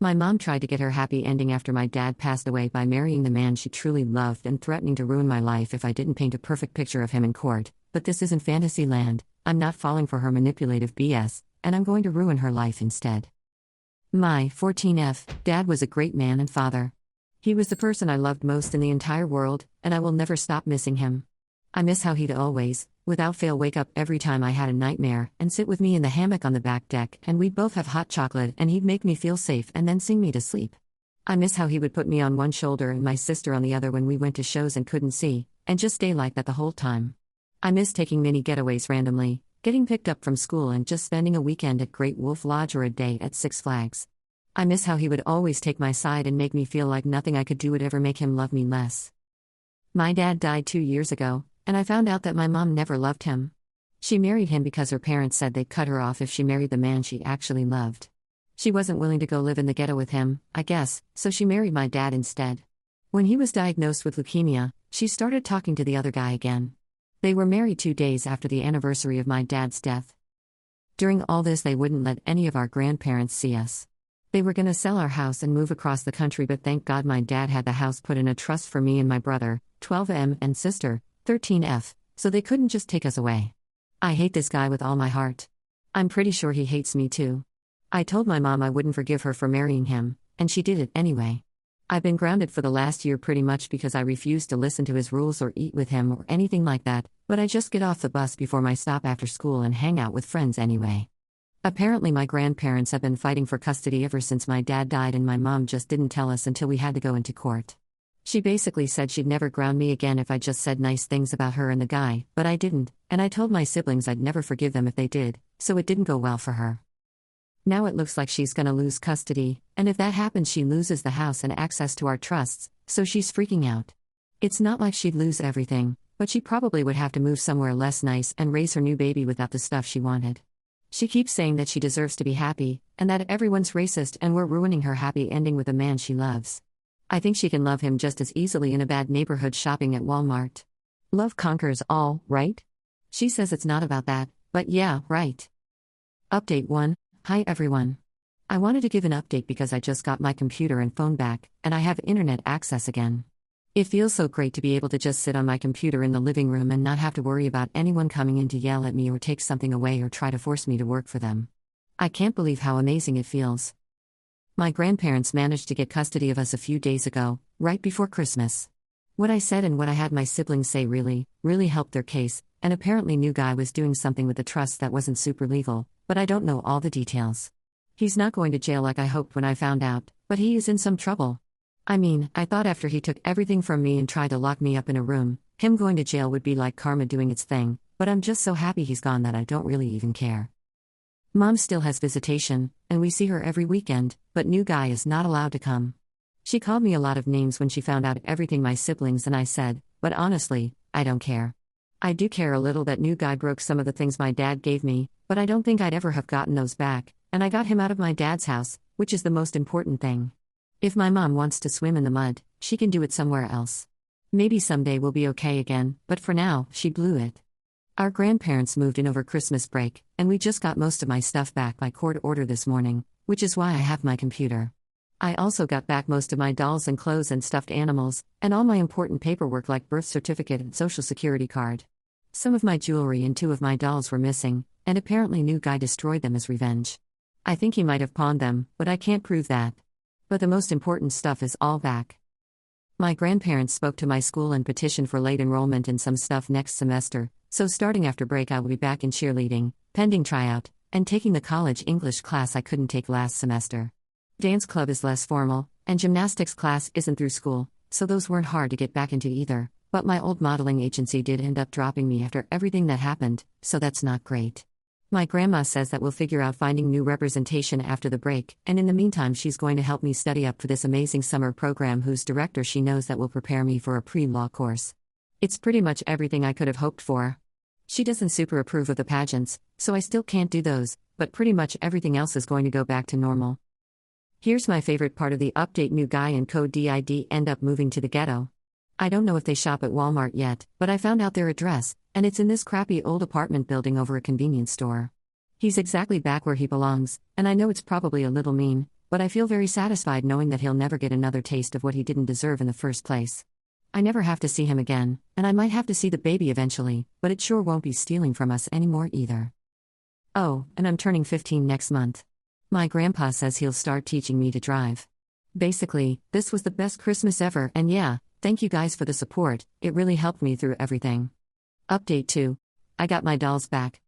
My mom tried to get her happy ending after my dad passed away by marrying the man she truly loved and threatening to ruin my life if I didn't paint a perfect picture of him in court, but this isn't fantasy land. I'm not falling for her manipulative BS, and I'm going to ruin her life instead. My 14F dad was a great man and father. He was the person I loved most in the entire world, and I will never stop missing him. I miss how he'd always, without fail, wake up every time I had a nightmare and sit with me in the hammock on the back deck, and we'd both have hot chocolate and he'd make me feel safe and then sing me to sleep. I miss how he would put me on one shoulder and my sister on the other when we went to shows and couldn't see, and just stay like that the whole time. I miss taking mini getaways randomly, getting picked up from school and just spending a weekend at Great Wolf Lodge or a day at Six Flags. I miss how he would always take my side and make me feel like nothing I could do would ever make him love me less. My dad died 2 years ago, and I found out that my mom never loved him. She married him because her parents said they'd cut her off if she married the man she actually loved. She wasn't willing to go live in the ghetto with him, I guess, so she married my dad instead. When he was diagnosed with leukemia, she started talking to the other guy again. They were married 2 days after the anniversary of my dad's death. During all this, they wouldn't let any of our grandparents see us. They were going to sell our house and move across the country, but thank God my dad had the house put in a trust for me and my brother, 12M, and sister, 13F, so they couldn't just take us away. I hate this guy with all my heart. I'm pretty sure he hates me too. I told my mom I wouldn't forgive her for marrying him, and she did it anyway. I've been grounded for the last year pretty much because I refused to listen to his rules or eat with him or anything like that, but I just get off the bus before my stop after school and hang out with friends anyway. Apparently my grandparents have been fighting for custody ever since my dad died, and my mom just didn't tell us until we had to go into court. She basically said she'd never ground me again if I just said nice things about her and the guy, but I didn't, and I told my siblings I'd never forgive them if they did, so it didn't go well for her. Now it looks like she's gonna lose custody, and if that happens she loses the house and access to our trusts, so she's freaking out. It's not like she'd lose everything, but she probably would have to move somewhere less nice and raise her new baby without the stuff she wanted. She keeps saying that she deserves to be happy, and that everyone's racist and we're ruining her happy ending with a man she loves. I think she can love him just as easily in a bad neighborhood shopping at Walmart. Love conquers all, right? She says it's not about that, but yeah, right. Update 1. Hi everyone. I wanted to give an update because I just got my computer and phone back, and I have internet access again. It feels so great to be able to just sit on my computer in the living room and not have to worry about anyone coming in to yell at me or take something away or try to force me to work for them. I can't believe how amazing it feels. My grandparents managed to get custody of us a few days ago, right before Christmas. What I said and what I had my siblings say really helped their case, and apparently new guy was doing something with the trust that wasn't super legal, but I don't know all the details. He's not going to jail like I hoped when I found out, but he is in some trouble. I mean, I thought after he took everything from me and tried to lock me up in a room, him going to jail would be like karma doing its thing, but I'm just so happy he's gone that I don't really even care. Mom still has visitation, and we see her every weekend, but new guy is not allowed to come. She called me a lot of names when she found out everything my siblings and I said, but honestly, I don't care. I do care a little that new guy broke some of the things my dad gave me, but I don't think I'd ever have gotten those back, and I got him out of my dad's house, which is the most important thing. If my mom wants to swim in the mud, she can do it somewhere else. Maybe someday we'll be okay again, but for now, she blew it. Our grandparents moved in over Christmas break, and we just got most of my stuff back by court order this morning, which is why I have my computer. I also got back most of my dolls and clothes and stuffed animals, and all my important paperwork like birth certificate and social security card. Some of my jewelry and 2 of my dolls were missing, and apparently new guy destroyed them as revenge. I think he might have pawned them, but I can't prove that. But the most important stuff is all back. My grandparents spoke to my school and petitioned for late enrollment in some stuff next semester, so starting after break I will be back in cheerleading, pending tryout, and taking the college English class I couldn't take last semester. Dance club is less formal, and gymnastics class isn't through school, so those weren't hard to get back into either, but my old modeling agency did end up dropping me after everything that happened, so that's not great. My grandma says that we'll figure out finding new representation after the break, and in the meantime she's going to help me study up for this amazing summer program whose director she knows that will prepare me for a pre-law course. It's pretty much everything I could have hoped for. She doesn't super approve of the pageants, so I still can't do those, but pretty much everything else is going to go back to normal. Here's my favorite part of the update: new guy and code DID end up moving to the ghetto. I don't know if they shop at Walmart yet, but I found out their address, and it's in this crappy old apartment building over a convenience store. He's exactly back where he belongs, and I know it's probably a little mean, but I feel very satisfied knowing that he'll never get another taste of what he didn't deserve in the first place. I never have to see him again, and I might have to see the baby eventually, but it sure won't be stealing from us anymore either. Oh, and I'm turning 15 next month. My grandpa says he'll start teaching me to drive. Basically, this was the best Christmas ever, and yeah, thank you guys for the support, it really helped me through everything. Update 2. I got my dolls back.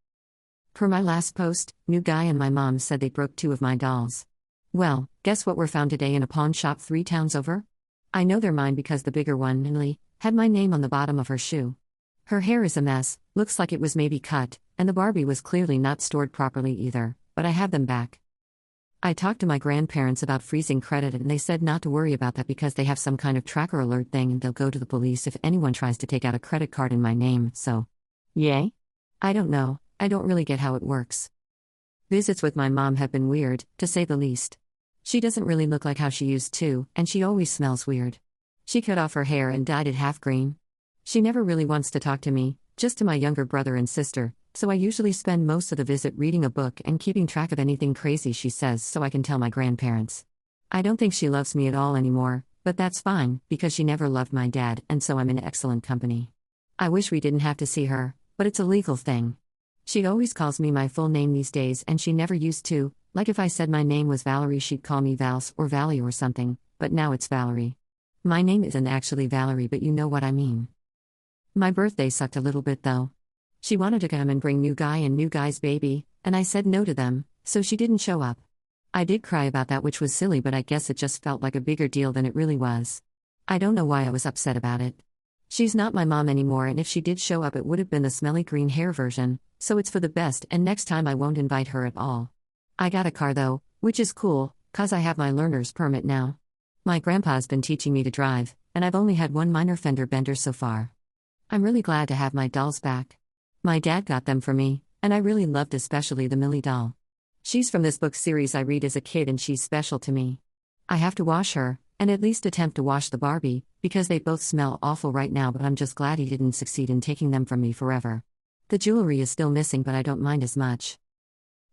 Per my last post, new guy and my mom said they broke 2 of my dolls. Well, guess what were found today in a pawn shop 3 towns over? I know they're mine because the bigger one, Lily, had my name on the bottom of her shoe. Her hair is a mess, looks like it was maybe cut, and the Barbie was clearly not stored properly either, but I have them back. I talked to my grandparents about freezing credit and they said not to worry about that because they have some kind of tracker alert thing and they'll go to the police if anyone tries to take out a credit card in my name, so. Yay? I don't know, I don't really get how it works. Visits with my mom have been weird, to say the least. She doesn't really look like how she used to, and she always smells weird. She cut off her hair and dyed it half green. She never really wants to talk to me, just to my younger brother and sister, so I usually spend most of the visit reading a book and keeping track of anything crazy she says so I can tell my grandparents. I don't think she loves me at all anymore, but that's fine, because she never loved my dad, and so I'm in excellent company. I wish we didn't have to see her, but it's a legal thing. She always calls me my full name these days and she never used to, like if I said my name was Valerie she'd call me Vals or Valley or something, but now it's Valerie. My name isn't actually Valerie, but you know what I mean. My birthday sucked a little bit though. She wanted to come and bring new guy and new guy's baby, and I said no to them, so she didn't show up. I did cry about that, which was silly, but I guess it just felt like a bigger deal than it really was. I don't know why I was upset about it. She's not my mom anymore, and if she did show up it would have been the smelly green hair version, so it's for the best, and next time I won't invite her at all. I got a car though, which is cool, 'cause I have my learner's permit now. My grandpa's been teaching me to drive, and I've only had one minor fender bender so far. I'm really glad to have my dolls back. My dad got them for me, and I really loved especially the Millie doll. She's from this book series I read as a kid and she's special to me. I have to wash her, and at least attempt to wash the Barbie, because they both smell awful right now, but I'm just glad he didn't succeed in taking them from me forever. The jewelry is still missing, but I don't mind as much.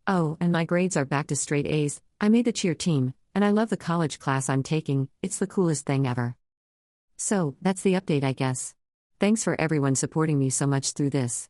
Oh, and my grades are back to straight A's. I made the cheer team, and I love the college class I'm taking, it's the coolest thing ever. So, that's the update, I guess. Thanks for everyone supporting me so much through this.